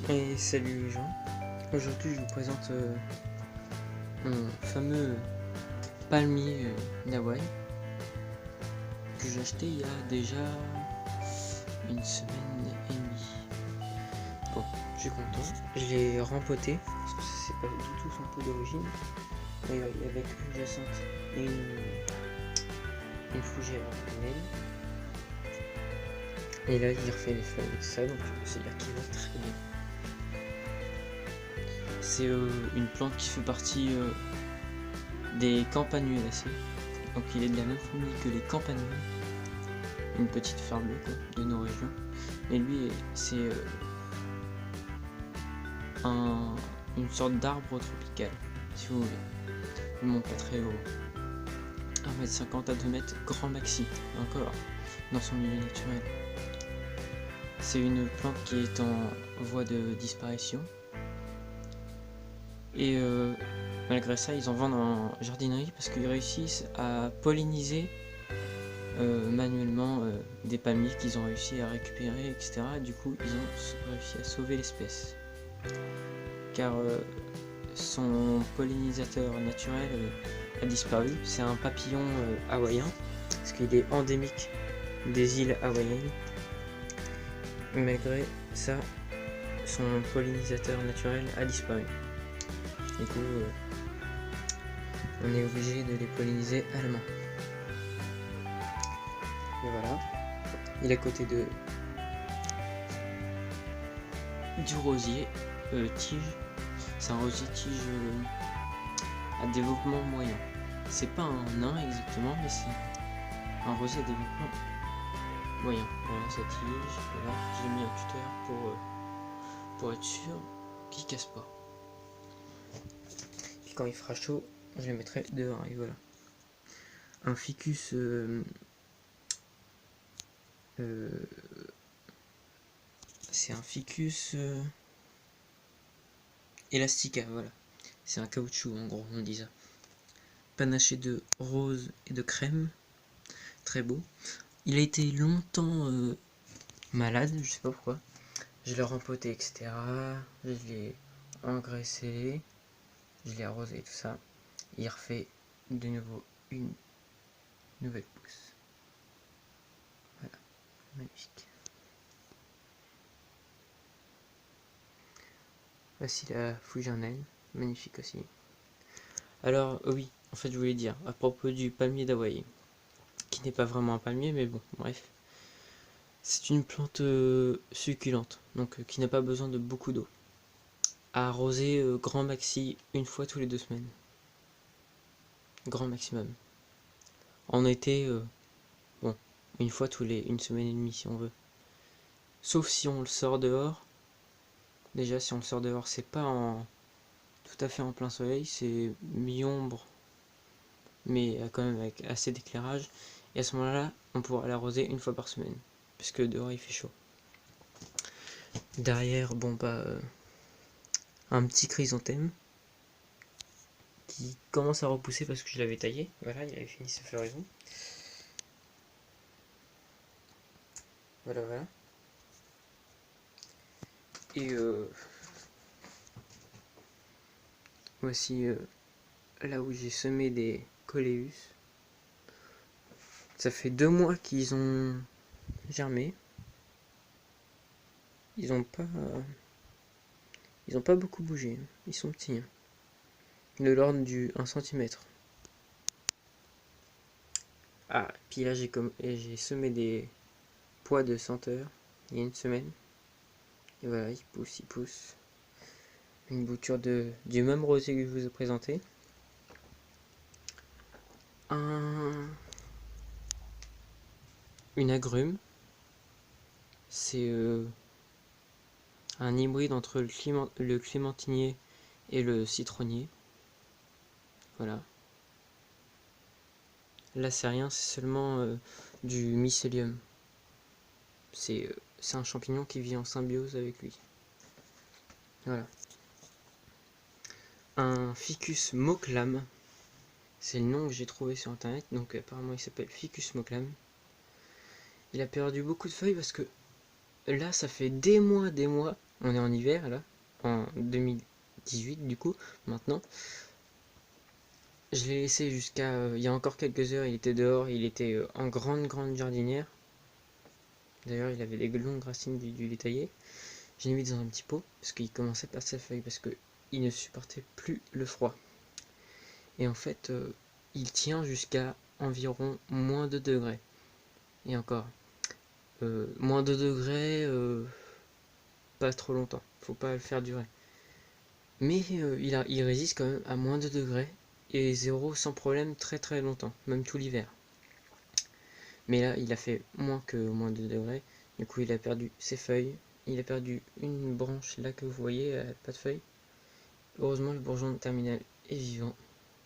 Et salut les gens, aujourd'hui je vous présente mon fameux palmier d'Hawaï que j'ai acheté il y a déjà une semaine et demie. Bon, je suis content, je l'ai rempoté parce que c'est pas du tout son pot d'origine. Il y avait une jacinthe et une fougère femelle. Et là il refait les feuilles et tout ça, donc c'est-à-dire qu'il va très bien. C'est une plante qui fait partie des campanuelacées. Donc il est de la même famille que les campanules, une petite fleur bleue quoi, de nos régions. Et lui c'est une sorte d'arbre tropical, si vous voulez. Il monte pas très haut, 1,50 m à 2 m, grand maxi, encore, dans son milieu naturel. C'est une plante qui est en voie de disparition. Et malgré ça, ils en vendent en jardinerie parce qu'ils réussissent à polliniser manuellement des palmiers qu'ils ont réussi à récupérer, etc. Et du coup, ils ont réussi à sauver l'espèce. Car son pollinisateur naturel a disparu. C'est un papillon hawaïen, parce qu'il est endémique des îles hawaïennes. Malgré ça, son pollinisateur naturel a disparu. Du coup, on est obligé de les polliniser à la main. Et voilà, il est à côté du rosier tige. C'est un rosier tige à développement moyen. C'est pas un nain exactement, mais c'est un rosier à développement moyen. Voilà sa tige. Voilà, j'ai mis un tuteur pour être sûr qu'il casse pas. Puis quand il fera chaud, je les mettrai dehors. Et voilà. Un ficus c'est un ficus elastica, voilà. C'est un caoutchouc en gros, on dit ça. Panaché de rose et de crème, très beau. Il a été longtemps malade, je sais pas pourquoi. Je l'ai rempoté, etc. Je l'ai engraissé, je l'ai arrosé et tout ça. Il refait de nouveau une nouvelle pousse. Voilà, magnifique. Voici la fougère-naine, magnifique aussi. Alors oui, en fait je voulais dire à propos du palmier d'Hawaï, qui n'est pas vraiment un palmier, mais bon, bref. C'est une plante succulente, donc qui n'a pas besoin de beaucoup d'eau. À arroser grand maxi une fois tous les 2 semaines. Grand maximum. En été, bon, une fois tous les 1 semaine et demie si on veut. Sauf si on le sort dehors. Déjà, si on le sort dehors, c'est pas tout à fait en plein soleil, c'est mi-ombre, mais quand même avec assez d'éclairage. Et à ce moment-là, on pourra l'arroser une fois par semaine, puisque dehors il fait chaud. Derrière, bon bah, un petit chrysanthème qui commence à repousser parce que je l'avais taillé. Voilà, il avait fini sa floraison. Voilà, voilà. Et voici là où j'ai semé des coléus. Ça fait 2 mois qu'ils ont germé. Ils ont pas beaucoup bougé. Ils sont petits. Hein. De l'ordre du 1 cm. Ah, puis là j'ai semé des pois de senteur il y a 1 semaine. Et voilà, ils poussent. Une bouture du même rosier que je vous ai présenté. Une agrume. C'est un hybride entre le clémentinier et le citronnier. Voilà. Là c'est rien, c'est seulement du mycélium. C'est un champignon qui vit en symbiose avec lui. Voilà. Un ficus moclam. C'est le nom que j'ai trouvé sur internet, donc apparemment il s'appelle ficus moclam. Il a perdu beaucoup de feuilles parce que là ça fait des mois on est en hiver là, en 2018 du coup, maintenant. Je l'ai laissé jusqu'à il y a encore quelques heures, il était dehors, il était en grande jardinière. D'ailleurs, il avait des longues racines du lait. Je l'ai mis dans un petit pot parce qu'il commençait à perdre sa feuille parce qu'il ne supportait plus le froid. Et en fait, il tient jusqu'à environ moins 2 degrés. Et encore, moins 2 degrés, pas trop longtemps. Faut pas le faire durer. Mais il résiste quand même à moins 2 degrés et 0 sans problème très longtemps, même tout l'hiver. Mais là, il a fait moins que moins 2 degrés. Du coup, il a perdu ses feuilles. Il a perdu une branche là que vous voyez, pas de feuilles. Heureusement, le bourgeon terminal est vivant,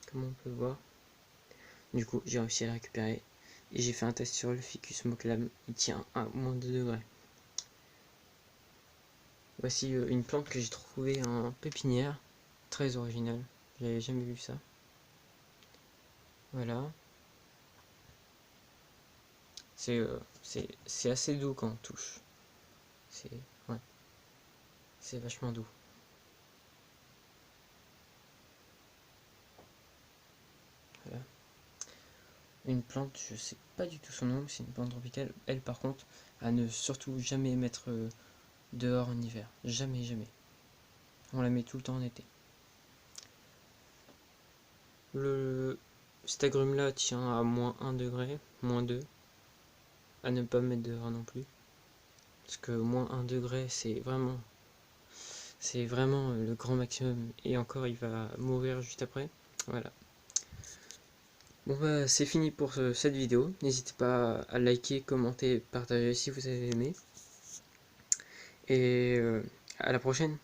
comme on peut le voir. Du coup, j'ai réussi à le récupérer. Et j'ai fait un test sur le Ficus moclam. Il tient à moins 2 degrés. Voici une plante que j'ai trouvée en pépinière. Très originale. J'avais jamais vu ça. Voilà. C'est assez doux quand on touche. C'est ouais, c'est vachement doux. Voilà. Une plante, je sais pas du tout son nom, c'est une plante tropicale. Elle, par contre, à ne surtout jamais mettre dehors en hiver. Jamais. On la met tout le temps en été. Cet agrume-là tient à moins 1 degré, moins 2. À ne pas mettre dehors non plus. Parce que moins 1 degré, c'est vraiment le grand maximum. Et encore, il va mourir juste après. Voilà. Bon bah c'est fini pour cette vidéo. N'hésitez pas à liker, commenter, partager si vous avez aimé. Et à la prochaine.